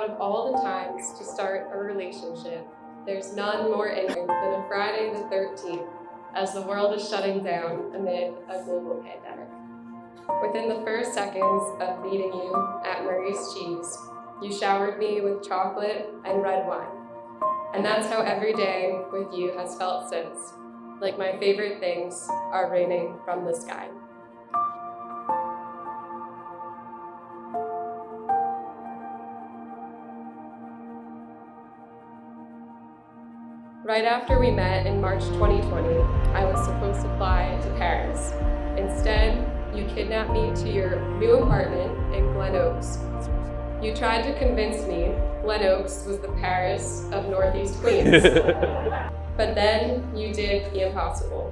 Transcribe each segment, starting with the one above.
out of all the times to start a relationship, there's none more intimate than a Friday the 13th, as the world is shutting down amid a global pandemic. Within the first seconds of meeting you at Murray's Cheese, you showered me with chocolate and red wine. And that's how every day with you has felt since, like my favorite things are raining from the sky. Right after we met in March 2020, I was supposed to fly to Paris. Instead, you kidnapped me to your new apartment in Glen Oaks. You tried to convince me Glen Oaks was the Paris of Northeast Queens. But then you did the impossible.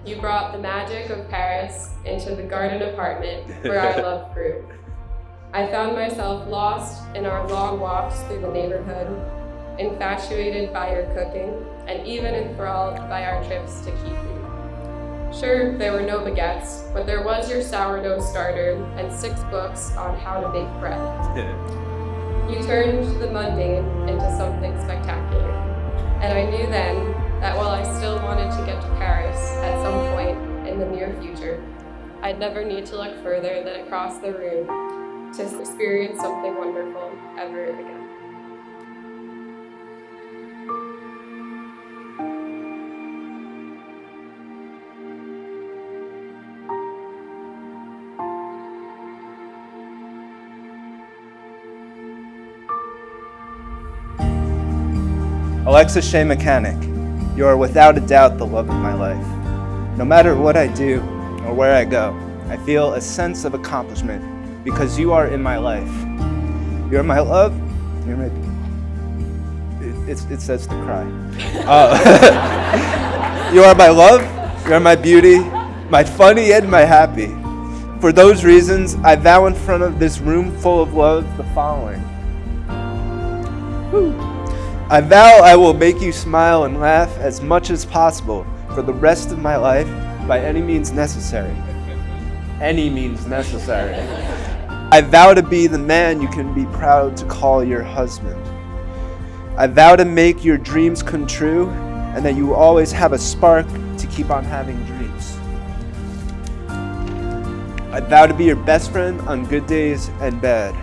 You brought the magic of Paris into the garden apartment where our love grew. I found myself lost in our long walks through the neighborhood, infatuated by your cooking, and even enthralled by our trips to Kifu. Sure, there were no baguettes, but there was your sourdough starter and 6 books on how to bake bread. You turned the mundane into something spectacular. And I knew then that while I still wanted to get to Paris at some point in the near future, I'd never need to look further than across the room to experience something wonderful ever again. Alexa Shea Mechanic, you are without a doubt the love of my life. No matter what I do or where I go, I feel a sense of accomplishment because you are in my life. You are my love. You're my... It says to cry. You are my love. You are my beauty, my funny and my happy. For those reasons, I vow in front of this room full of love the following. Woo. I vow I will make you smile and laugh as much as possible for the rest of my life by any means necessary. Any means necessary. I vow to be the man you can be proud to call your husband. I vow to make your dreams come true and that you will always have a spark to keep on having dreams. I vow to be your best friend on good days and bad.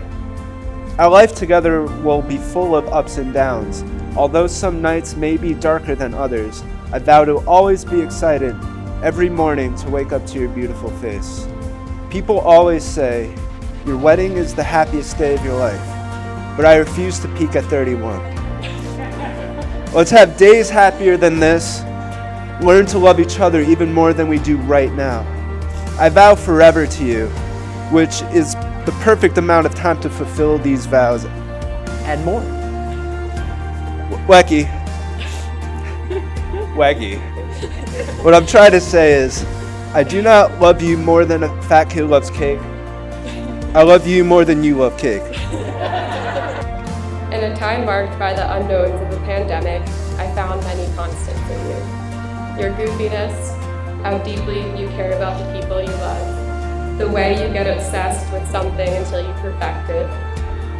Our life together will be full of ups and downs. Although some nights may be darker than others, I vow to always be excited every morning to wake up to your beautiful face. People always say, your wedding is the happiest day of your life, but I refuse to peak at 31. Let's have days happier than this, learn to love each other even more than we do right now. I vow forever to you, which is the perfect amount of time to fulfill these vows and more. Wacky. What I'm trying to say is, I do not love you more than a fat kid loves cake. I love you more than you love cake. In a time marked by the unknowns of the pandemic, I found many constants in you. Your goofiness, how deeply you care about the people you love, the way you get obsessed with something until you perfect it,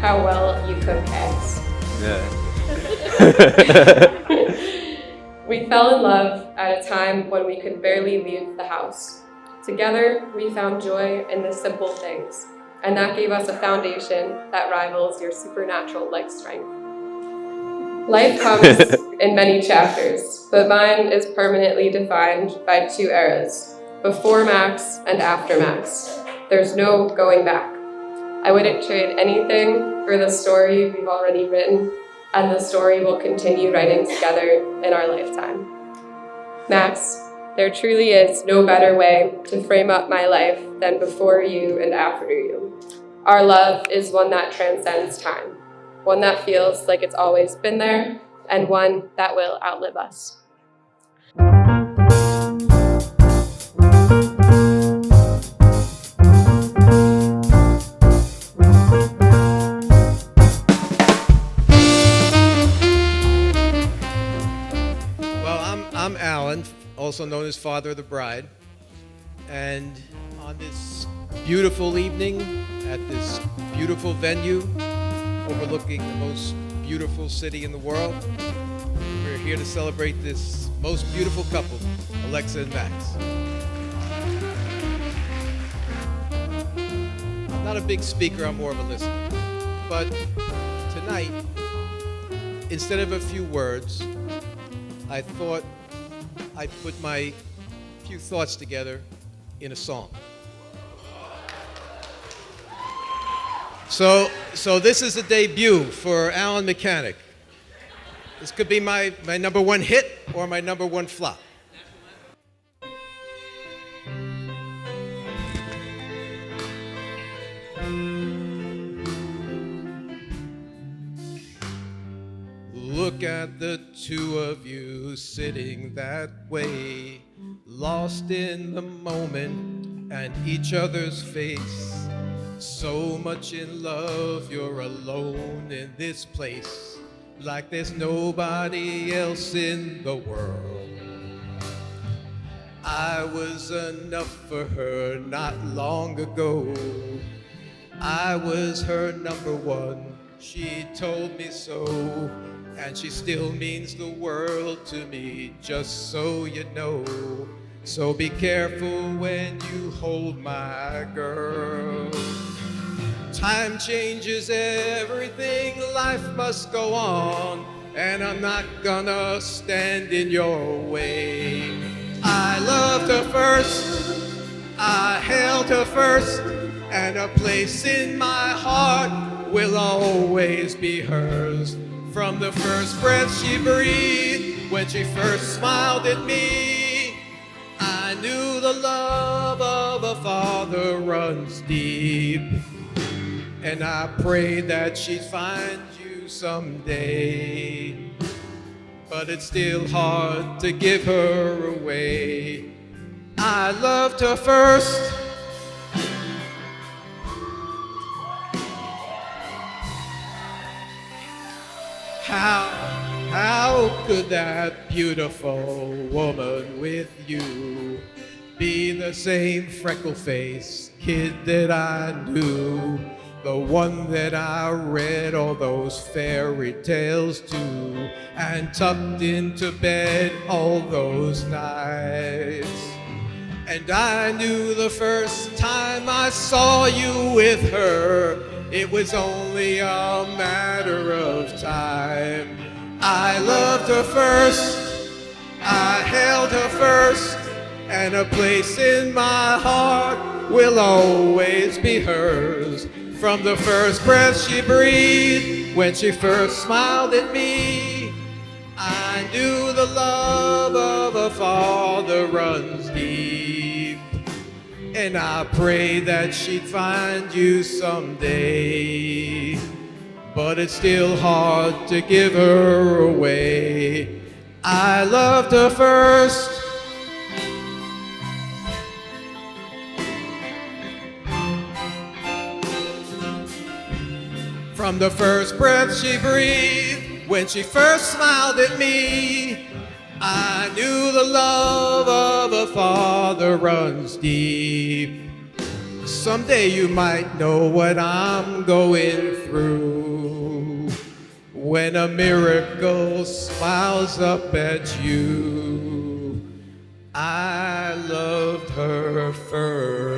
how well you cook eggs. Yeah. We fell in love at a time when we could barely leave the house. Together, we found joy in the simple things, and that gave us a foundation that rivals your supernatural like strength. Life comes in many chapters, but mine is permanently defined by 2 eras, before Max and after Max. There's no going back. I wouldn't trade anything for the story we've already written, and the story we'll continue writing together in our lifetime. Max, there truly is no better way to frame up my life than before you and after you. Our love is one that transcends time, one that feels like it's always been there, and one that will outlive us. I'm Alan, also known as Father of the Bride, and on this beautiful evening at this beautiful venue, overlooking the most beautiful city in the world. We're here to celebrate this most beautiful couple, Alexa and Max. I'm not a big speaker, I'm more of a listener. But tonight, instead of a few words, I thought I'd put my few thoughts together in a song. So this is a debut for Alan Mechanic. This could be my number one hit or my number one flop. Look at the two of you sitting that way, lost in the moment and each other's face. So much in love, you're alone in this place, like there's nobody else in the world. I was enough for her not long ago. I was her number one, she told me so. And she still means the world to me, just so you know. So be careful when you hold my girl. Time changes everything, life must go on, and I'm not gonna stand in your way. I loved her first, I held her first, and a place in my heart will always be hers. From the first breath she breathed, when she first smiled at me, I knew the love of a father runs deep. And I prayed that she'd find you someday, but it's still hard to give her away. I loved her first, How could that beautiful woman with you be the same freckle-faced kid that I knew? The one that I read all those fairy tales to and tucked into bed all those nights. And I knew the first time I saw you with her, it was only a matter of time. I loved her first, I held her first, and a place in my heart will always be hers. From the first breath she breathed, when she first smiled at me, I knew the love of a father runs deep. And I pray that she'd find you someday, but it's still hard to give her away. I loved her first, from the first breath she breathed, when she first smiled at me, I knew the love of a father runs deep. Someday you might know what I'm going through when a miracle smiles up at you. I loved her first.